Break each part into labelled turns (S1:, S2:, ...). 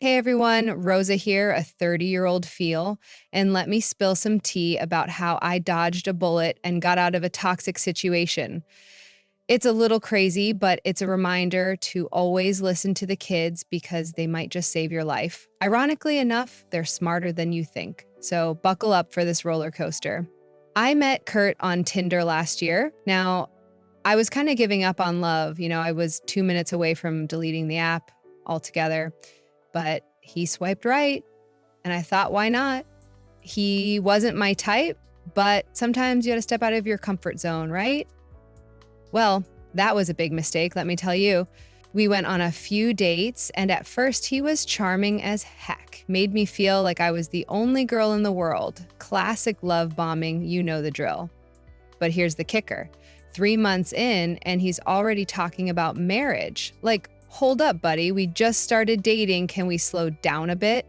S1: Hey everyone, Rosa here, a 30-year-old feel, and let me spill some tea about how I dodged a bullet and got out of a toxic situation. It's a little crazy, but it's a reminder to always listen to the kids because they might just save your life. Ironically enough, they're smarter than you think. So buckle up for this roller coaster. I met Kurt on Tinder last year. Now, I was kind of giving up on love. I was 2 minutes away from deleting the app altogether. But he swiped right, and I thought, why not? He wasn't my type, but sometimes you gotta step out of your comfort zone, right? Well, that was a big mistake, let me tell you. We went on a few dates, and at first he was charming as heck. Made me feel like I was the only girl in the world. Classic love bombing, you know the drill. But here's the kicker. 3 months in, and he's already talking about marriage. Like, hold up, buddy. We just started dating. Can we slow down a bit?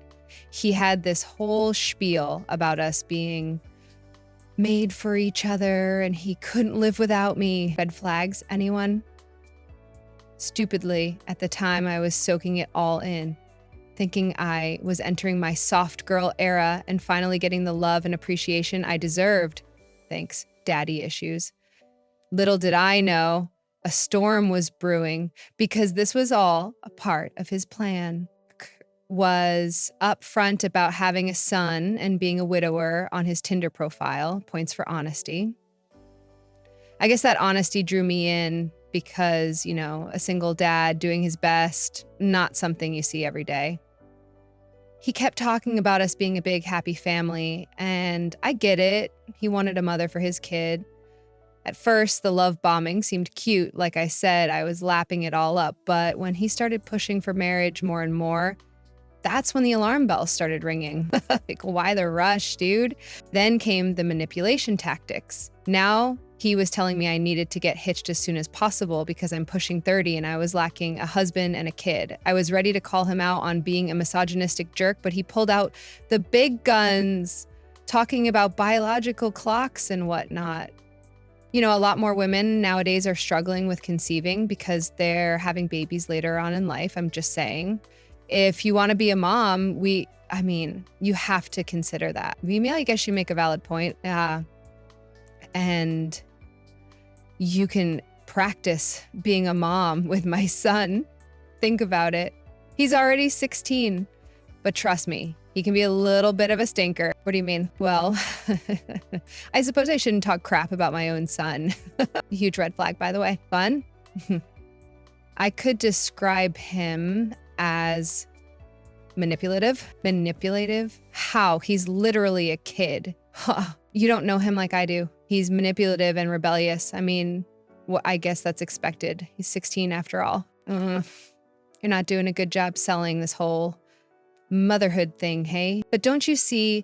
S1: He had this whole spiel about us being made for each other and he couldn't live without me. Red flags, anyone? Stupidly, at the time, I was soaking it all in, thinking I was entering my soft girl era and finally getting the love and appreciation I deserved. Thanks, daddy issues. Little did I know, a storm was brewing because this was all a part of his plan. Was upfront about having a son and being a widower on his Tinder profile, points for honesty. I guess that honesty drew me in because, a single dad doing his best, not something you see every day. He kept talking about us being a big, happy family, and I get it. He wanted a mother for his kid. At first, the love bombing seemed cute. Like I said, I was lapping it all up. But when he started pushing for marriage more and more, that's when the alarm bells started ringing. Like, why the rush, dude? Then came the manipulation tactics. Now, he was telling me I needed to get hitched as soon as possible because I'm pushing 30 and I was lacking a husband and a kid. I was ready to call him out on being a misogynistic jerk, but he pulled out the big guns, talking about biological clocks and whatnot. A lot more women nowadays are struggling with conceiving because they're having babies later on in life. I'm just saying. If you want to be a mom, you have to consider that. I guess you make a valid point. And you can practice being a mom with my son. Think about it. He's already 16, but trust me, he can be a little bit of a stinker. What do you mean? Well, I suppose I shouldn't talk crap about my own son. Huge red flag, by the way. Fun? I could describe him as manipulative. Manipulative? How? He's literally a kid. You don't know him like I do. He's manipulative and rebellious. I guess that's expected. He's 16 after all. You're not doing a good job selling this whole motherhood thing, hey? But don't you see,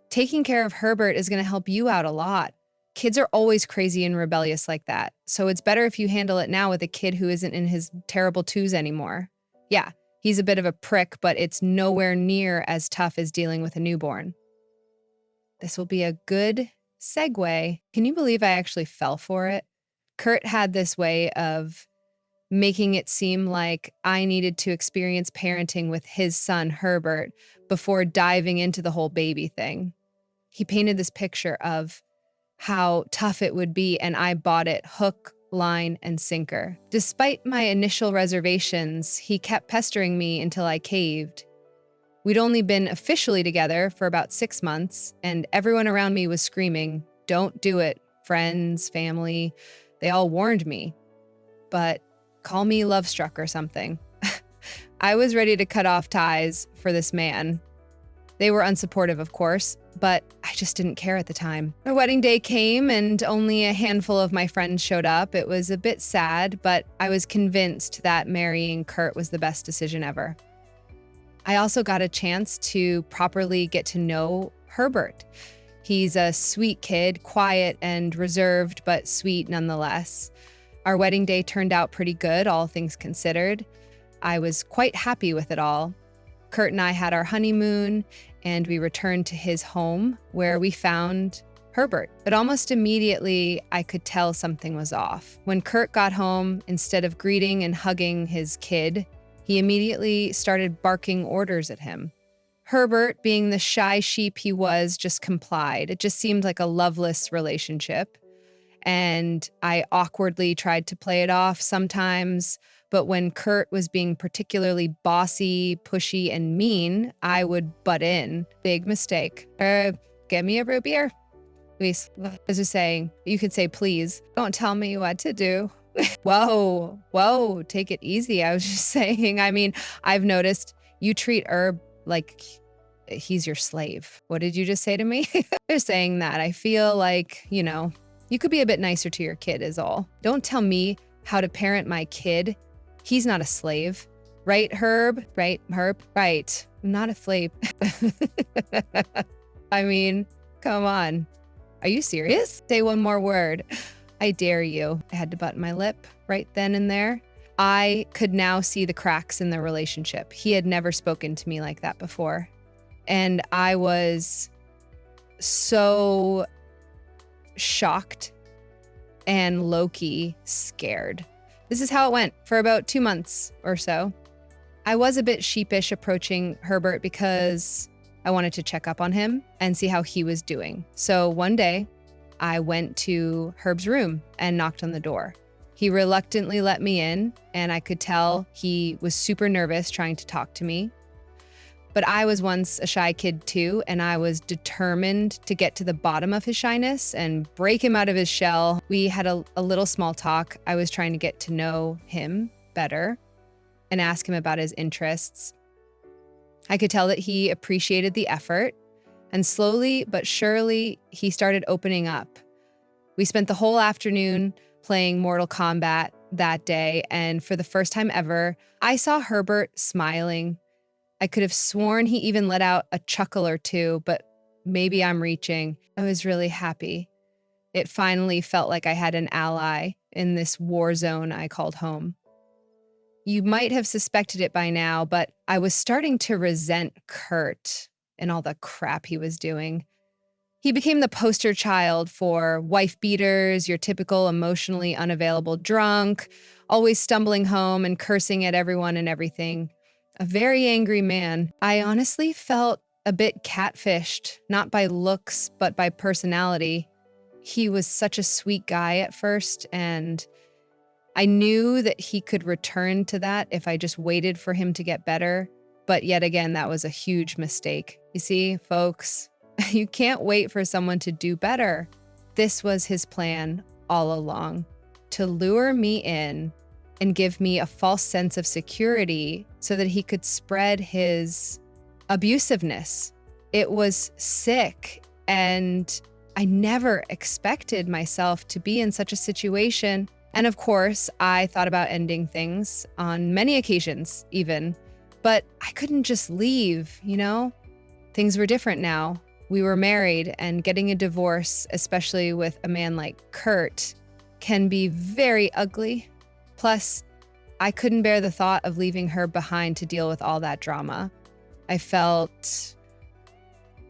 S1: taking care of Herbert is going to help you out a lot. Kids are always crazy and rebellious like that. So it's better if you handle it now with a kid who isn't in his terrible twos anymore. Yeah, he's a bit of a prick, but it's nowhere near as tough as dealing with a newborn. This will be a good segue. Can you believe I actually fell for it? Kurt had this way of making it seem like I needed to experience parenting with his son, Herbert, before diving into the whole baby thing. He painted this picture of how tough it would be, and I bought it hook, line, and sinker. Despite my initial reservations, he kept pestering me until I caved. We'd only been officially together for about 6 months, and everyone around me was screaming, "Don't do it." Friends, family, they all warned me. But call me love-struck or something. I was ready to cut off ties for this man. They were unsupportive, of course, but I just didn't care at the time. Our wedding day came and only a handful of my friends showed up. It was a bit sad, but I was convinced that marrying Kurt was the best decision ever. I also got a chance to properly get to know Herbert. He's a sweet kid, quiet and reserved, but sweet nonetheless. Our wedding day turned out pretty good, all things considered. I was quite happy with it all. Kurt and I had our honeymoon, and we returned to his home, where we found Herbert. But almost immediately, I could tell something was off. When Kurt got home, instead of greeting and hugging his kid, He immediately started barking orders at him. Herbert, being the shy sheep he was, just complied. It just seemed like a loveless relationship. And I awkwardly tried to play it off sometimes, but when Kurt was being particularly bossy, pushy, and mean, I would butt in. Big mistake. Get me a root beer. Luis, I was just saying, you could say, please, don't tell me what to do. Whoa, take it easy. I was just saying, I mean, I've noticed you treat Herb like he's your slave. What did you just say to me? Just saying that. I feel like, you could be a bit nicer to your kid is all. Don't tell me how to parent my kid. He's not a slave. Right, Herb? Right, Herb? Right. I'm not a slave. I mean, come on. Are you serious? Say one more word. I dare you. I had to button my lip right then and there. I could now see the cracks in the relationship. He had never spoken to me like that before. And I was so shocked and low-key scared. This is how it went for about 2 months or so. I was a bit sheepish approaching Herbert because I wanted to check up on him and see how he was doing. So one day, I went to Herb's room and knocked on the door. He reluctantly let me in, and I could tell he was super nervous trying to talk to me. But I was once a shy kid too, and I was determined to get to the bottom of his shyness and break him out of his shell. We had a little small talk. I was trying to get to know him better and ask him about his interests. I could tell that he appreciated the effort, and slowly but surely, he started opening up. We spent the whole afternoon playing Mortal Kombat that day, and for the first time ever, I saw Herbert smiling. I could have sworn he even let out a chuckle or two, but maybe I'm reaching. I was really happy. It finally felt like I had an ally in this war zone I called home. You might have suspected it by now, but I was starting to resent Kurt and all the crap he was doing. He became the poster child for wife beaters, your typical emotionally unavailable drunk, always stumbling home and cursing at everyone and everything. A very angry man. I honestly felt a bit catfished, not by looks, but by personality. He was such a sweet guy at first, and I knew that he could return to that if I just waited for him to get better. But yet again, that was a huge mistake. You see, folks, you can't wait for someone to do better. This was his plan all along, to lure me in and give me a false sense of security so that he could spread his abusiveness. It was sick, and I never expected myself to be in such a situation. And of course, I thought about ending things on many occasions even, but I couldn't just leave, Things were different now. We were married, and getting a divorce, especially with a man like Kurt, can be very ugly. Plus, I couldn't bear the thought of leaving her behind to deal with all that drama. I felt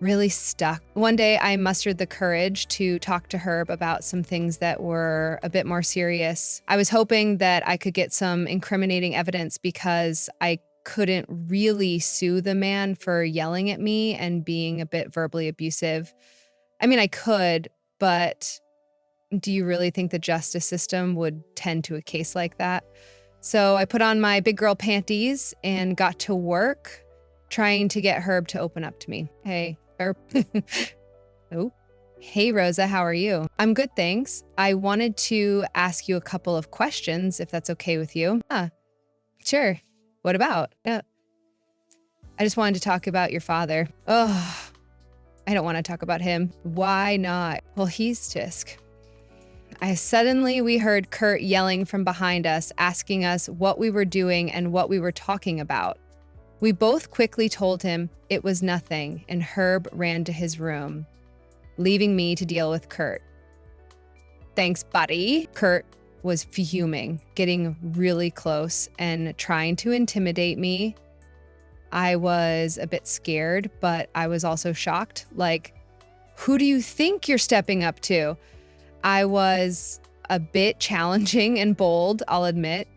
S1: really stuck. One day, I mustered the courage to talk to Herb about some things that were a bit more serious. I was hoping that I could get some incriminating evidence because I couldn't really sue the man for yelling at me and being a bit verbally abusive. I mean, I could, but do you really think the justice system would tend to a case like that? So I put on my big girl panties and got to work trying to get Herb to open up to me. Hey, Herb. Oh. Hey, Rosa, how are you? I'm good, thanks. I wanted to ask you a couple of questions, if that's okay with you. Sure. What about? I just wanted to talk about your father. Oh, I don't want to talk about him. Why not? Well, he's Tisk. Suddenly we heard Kurt yelling from behind us, asking us what we were doing and what we were talking about. We both quickly told him it was nothing, and Herb ran to his room, leaving me to deal with Kurt. Thanks, buddy. Kurt was fuming, getting really close and trying to intimidate me. I was a bit scared, but I was also shocked. Like, who do you think you're stepping up to? I was a bit challenging and bold, I'll admit.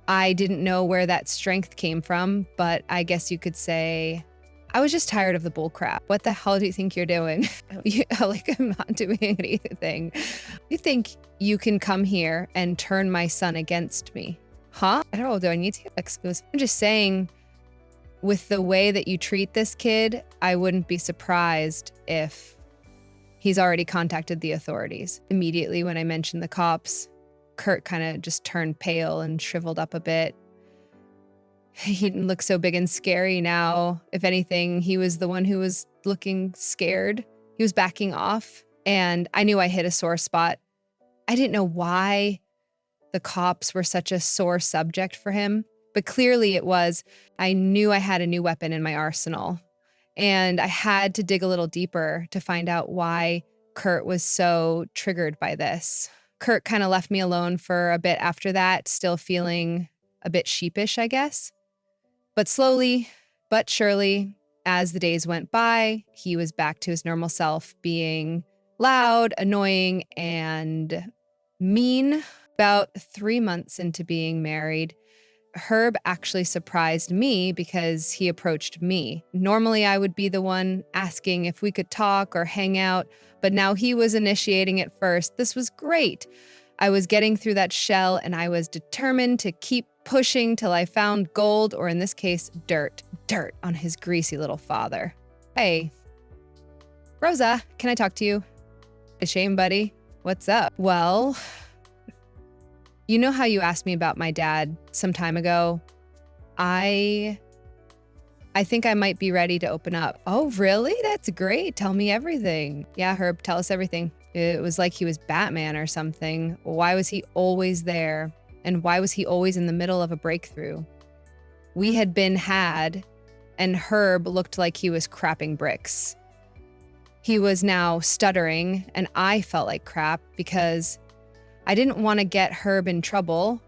S1: I didn't know where that strength came from, but I guess you could say I was just tired of the bull crap. What the hell do you think you're doing? Like, I'm not doing anything. You think you can come here and turn my son against me? Huh? I don't know. Do I need to? Excuse. I'm just saying, with the way that you treat this kid, I wouldn't be surprised if he's already contacted the authorities. Immediately when I mentioned the cops, Kurt kind of just turned pale and shriveled up a bit. He didn't look so big and scary now. If anything, he was the one who was looking scared. He was backing off, and I knew I hit a sore spot. I didn't know why the cops were such a sore subject for him, but clearly it was. I knew I had a new weapon in my arsenal, and I had to dig a little deeper to find out why Kurt was so triggered by this. Kurt kind of left me alone for a bit after that, still feeling a bit sheepish, I guess. But slowly, but surely, as the days went by, he was back to his normal self, being loud, annoying, and mean. About 3 months into being married, Herb actually surprised me because he approached me. Normally, I would be the one asking if we could talk or hang out, but now he was initiating it first. This was great. I was getting through that shell, and I was determined to keep pushing till I found gold, or in this case, dirt on his greasy little father. Hey, Rosa, can I talk to you? A shame, buddy. What's up? Well, you know how you asked me about my dad some time ago? I think I might be ready to open up. Oh, really? That's great. Tell me everything. Yeah, Herb, tell us everything. It was like he was Batman or something. Why was he always there? And why was he always in the middle of a breakthrough? We had been had, and Herb looked like he was crapping bricks. He was now stuttering, and I felt like crap because I didn't want to get Herb in trouble,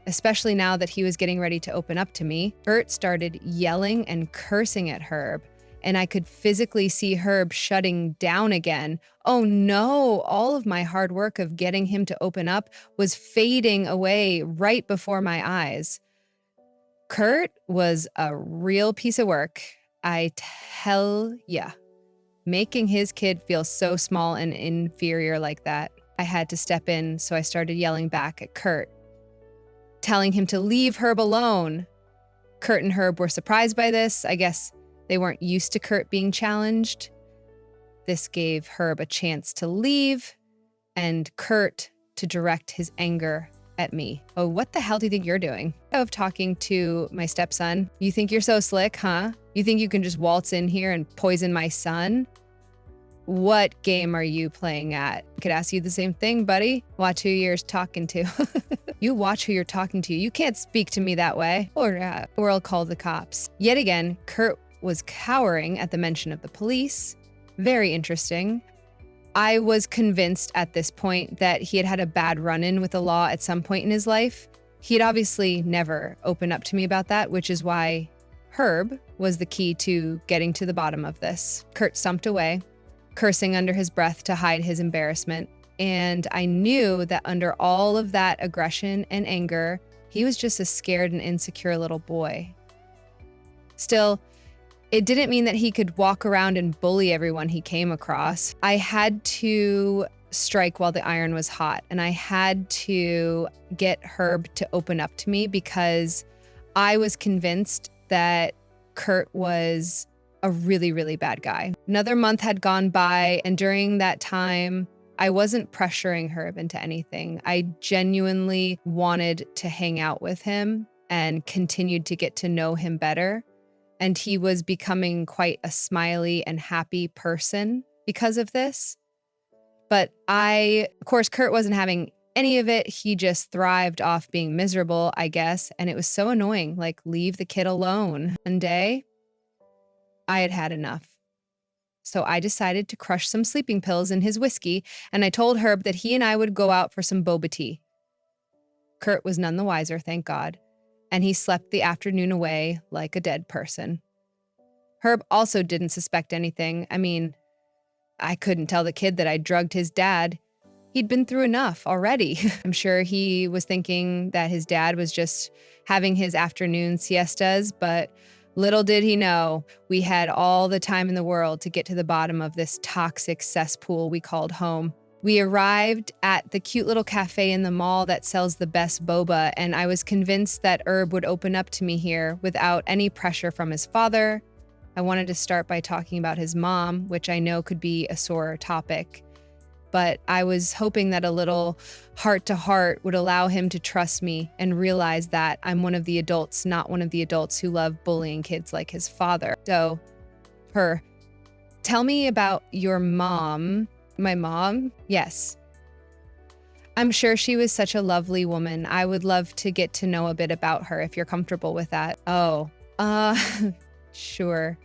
S1: especially now that he was getting ready to open up to me. Bert started yelling and cursing at Herb, and I could physically see Herb shutting down again. Oh no, all of my hard work of getting him to open up was fading away right before my eyes. Kurt was a real piece of work, I tell ya. Making his kid feel so small and inferior like that. I had to step in, so I started yelling back at Kurt, telling him to leave Herb alone. Kurt and Herb were surprised by this. I guess they weren't used to Kurt being challenged. This gave Herb a chance to leave and Kurt to direct his anger at me. Oh, what the hell do you think you're doing? Of talking to my stepson. You think you're so slick, huh? You think you can just waltz in here and poison my son? What game are you playing at? I could ask you the same thing, buddy. Watch who you're talking to. You watch who you're talking to. You can't speak to me that way. Or I'll call the cops. Yet again, Kurt was cowering at the mention of the police. Very interesting. I was convinced at this point that he had had a bad run-in with the law at some point in his life. He had obviously never opened up to me about that, which is why Herb was the key to getting to the bottom of this. Kurt stumped away, cursing under his breath to hide his embarrassment. And I knew that under all of that aggression and anger, he was just a scared and insecure little boy. Still, it didn't mean that he could walk around and bully everyone he came across. I had to strike while the iron was hot, and I had to get Herb to open up to me because I was convinced that Kurt was a really, really bad guy. Another month had gone by, and during that time, I wasn't pressuring Herb into anything. I genuinely wanted to hang out with him and continued to get to know him better. And he was becoming quite a smiley and happy person because of this. But of course, Kurt wasn't having any of it. He just thrived off being miserable, I guess. And it was so annoying, like, leave the kid alone. One day, I had had enough. So I decided to crush some sleeping pills in his whiskey, and I told Herb that he and I would go out for some boba tea. Kurt was none the wiser, thank God, and he slept the afternoon away like a dead person. Herb also didn't suspect anything. I mean, I couldn't tell the kid that I drugged his dad. He'd been through enough already. I'm sure he was thinking that his dad was just having his afternoon siestas, but little did he know we had all the time in the world to get to the bottom of this toxic cesspool we called home. We arrived at the cute little cafe in the mall that sells the best boba, and I was convinced that Herb would open up to me here without any pressure from his father. I wanted to start by talking about his mom, which I know could be a sore topic. But I was hoping that a little heart-to-heart would allow him to trust me and realize that I'm one of the adults, not one of the adults who love bullying kids like his father. So, tell me about your mom. My mom? Yes. I'm sure she was such a lovely woman. I would love to get to know a bit about her if you're comfortable with that. Oh, sure.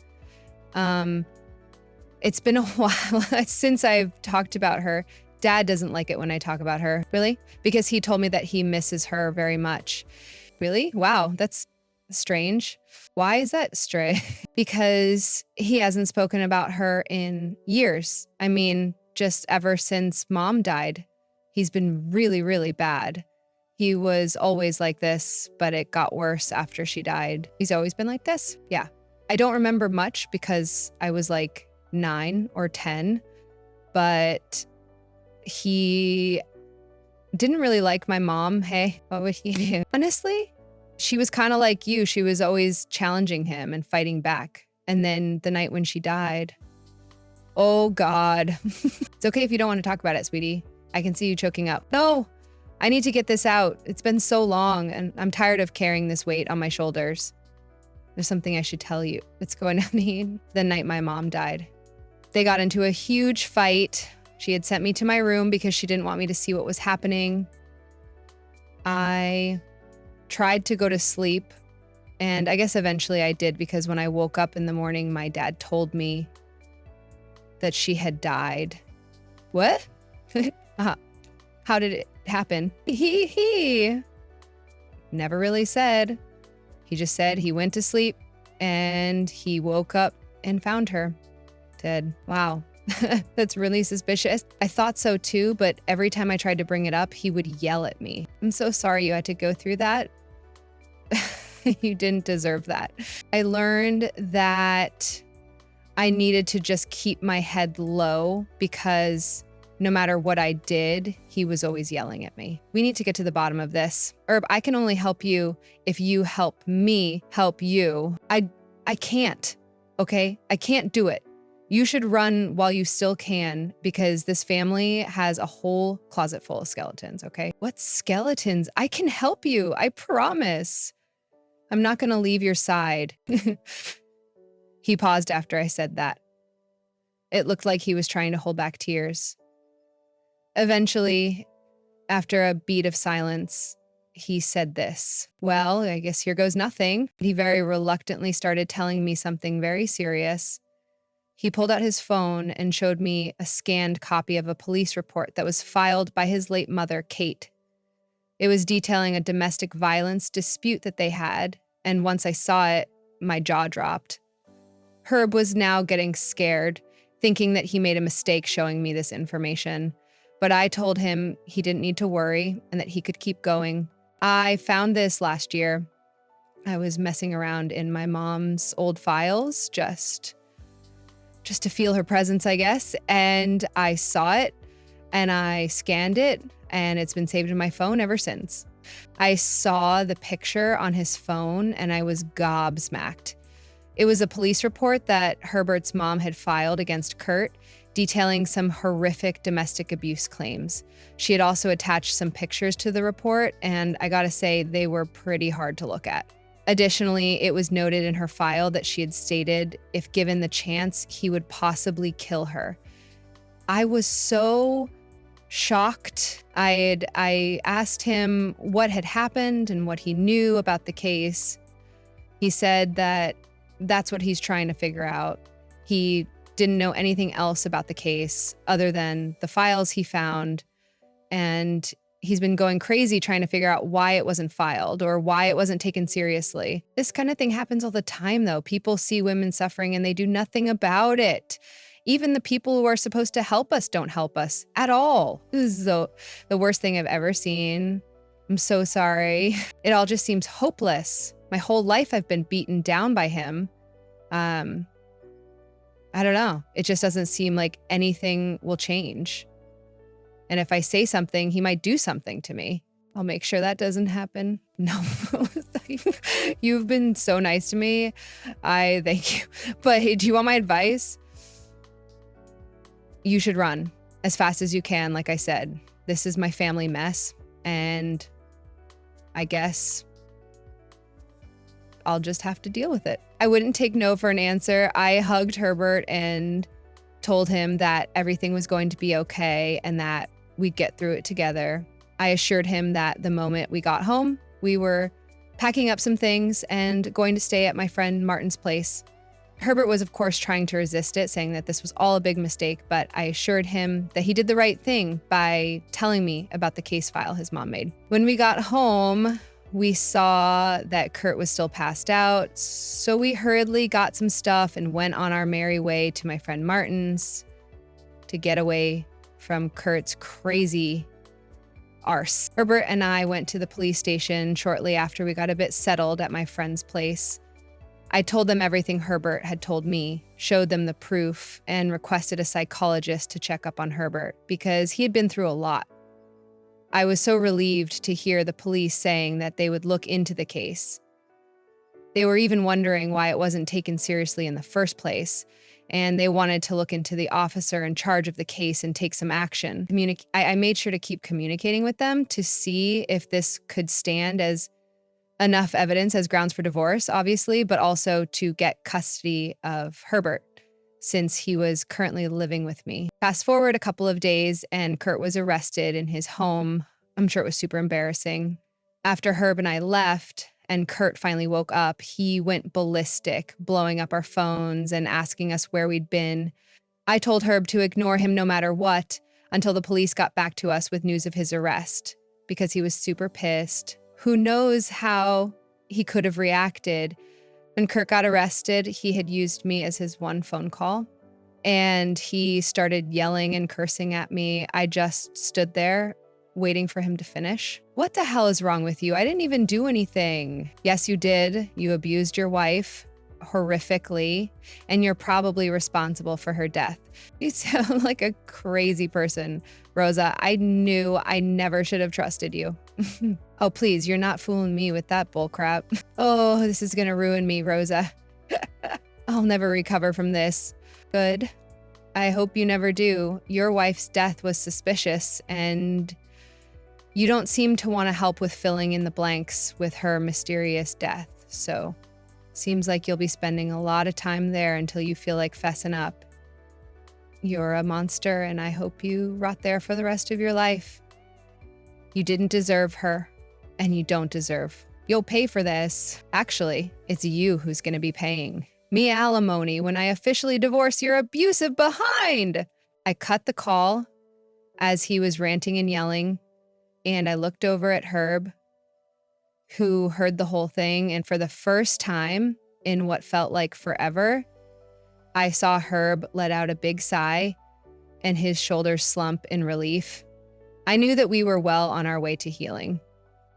S1: It's been a while since I've talked about her. Dad doesn't like it when I talk about her. Really? Because he told me that he misses her very much. Really? Wow, that's strange. Why is that strange? Because he hasn't spoken about her in years. I mean, just ever since Mom died. He's been really, really bad. He was always like this, but it got worse after she died. He's always been like this? Yeah. I don't remember much because I was like 9 or 10, but he didn't really like my mom. Hey, what would he do? Honestly, she was kind of like you. She was always challenging him and fighting back. And then the night when she died, oh God. It's okay if you don't want to talk about it, sweetie. I can see you choking up. No, I need to get this out. It's been so long and I'm tired of carrying this weight on my shoulders. There's something I should tell you. It's going on the night my mom died. They got into a huge fight. She had sent me to my room because she didn't want me to see what was happening. I tried to go to sleep, and I guess eventually I did because when I woke up in the morning, my dad told me that she had died. What? How did it happen? He never really said. He just said he went to sleep and he woke up and found her dead. Wow. That's really suspicious. I thought so too, but every time I tried to bring it up, he would yell at me. I'm so sorry you had to go through that. You didn't deserve that. I learned that I needed to just keep my head low because no matter what I did, he was always yelling at me. We need to get to the bottom of this. Herb, I can only help you if you help me help you. I can't, okay? I can't do it. You should run while you still can because this family has a whole closet full of skeletons, okay? What skeletons? I can help you, I promise. I'm not gonna leave your side. He paused after I said that. It looked like he was trying to hold back tears. Eventually, after a beat of silence, he said this. Well, I guess here goes nothing. He very reluctantly started telling me something very serious. He pulled out his phone and showed me a scanned copy of a police report that was filed by his late mother, Kate. It was detailing a domestic violence dispute that they had, and once I saw it, my jaw dropped. Herb was now getting scared, thinking that he made a mistake showing me this information. But I told him he didn't need to worry and that he could keep going. I found this last year. I was messing around in my mom's old files just to feel her presence, I guess. And I saw it and I scanned it and it's been saved in my phone ever since. I saw the picture on his phone and I was gobsmacked. It was a police report that Herbert's mom had filed against Kurt, detailing some horrific domestic abuse claims. She had also attached some pictures to the report, and I gotta say, they were pretty hard to look at. Additionally, it was noted in her file that she had stated if given the chance, he would possibly kill her. I was so shocked. I asked him what had happened and what he knew about the case. He said that that's what he's trying to figure out. He didn't know anything else about the case other than the files he found, and he's been going crazy trying to figure out why it wasn't filed or why it wasn't taken seriously. This kind of thing happens all the time, though. People see women suffering and they do nothing about it. Even the people who are supposed to help us don't help us at all. This is the worst thing I've ever seen. I'm so sorry. It all just seems hopeless. My whole life I've been beaten down by him. I don't know. It just doesn't seem like anything will change. And if I say something, he might do something to me. I'll make sure that doesn't happen. No, you've been so nice to me. I thank you. But hey, do you want my advice? You should run as fast as you can. Like I said, this is my family mess. And I guess I'll just have to deal with it. I wouldn't take no for an answer. I hugged Herbert and told him that everything was going to be okay and that we'd get through it together. I assured him that the moment we got home, we were packing up some things and going to stay at my friend Martin's place. Herbert was, of course, trying to resist it, saying that this was all a big mistake, but I assured him that he did the right thing by telling me about the case file his mom made. When we got home, we saw that Kurt was still passed out, so we hurriedly got some stuff and went on our merry way to my friend Martin's to get away from Kurt's crazy arse. Herbert and I went to the police station shortly after we got a bit settled at my friend's place. I told them everything Herbert had told me, showed them the proof, and requested a psychologist to check up on Herbert because he had been through a lot. I was so relieved to hear the police saying that they would look into the case. They were even wondering why it wasn't taken seriously in the first place, and they wanted to look into the officer in charge of the case and take some action. I made sure to keep communicating with them to see if this could stand as enough evidence as grounds for divorce, obviously, but also to get custody of Herbert, since he was currently living with me. Fast forward a couple of days, and Kurt was arrested in his home. I'm sure it was super embarrassing. After Herb and I left, and Kurt finally woke up, he went ballistic, blowing up our phones and asking us where we'd been. I told Herb to ignore him no matter what until the police got back to us with news of his arrest, because he was super pissed. Who knows how he could have reacted. When Kurt got arrested, he had used me as his one phone call, and he started yelling and cursing at me. I just stood there waiting for him to finish. What the hell is wrong with you? I didn't even do anything. Yes, you did. You abused your wife horrifically, and you're probably responsible for her death. You sound like a crazy person, Rosa. I knew I never should have trusted you. Oh, please, you're not fooling me with that bullcrap. Oh, this is gonna ruin me, Rosa. I'll never recover from this. Good. I hope you never do. Your wife's death was suspicious, and you don't seem to want to help with filling in the blanks with her mysterious death. So, seems like you'll be spending a lot of time there until you feel like fessing up. You're a monster, and I hope you rot there for the rest of your life. You didn't deserve her, and you don't deserve. You'll pay for this. Actually, it's you who's going to be paying. Me alimony when I officially divorce your abusive behind. I cut the call as he was ranting and yelling, and I looked over at Herb, who heard the whole thing, and for the first time in what felt like forever, I saw Herb let out a big sigh and his shoulders slump in relief. I knew that we were well on our way to healing.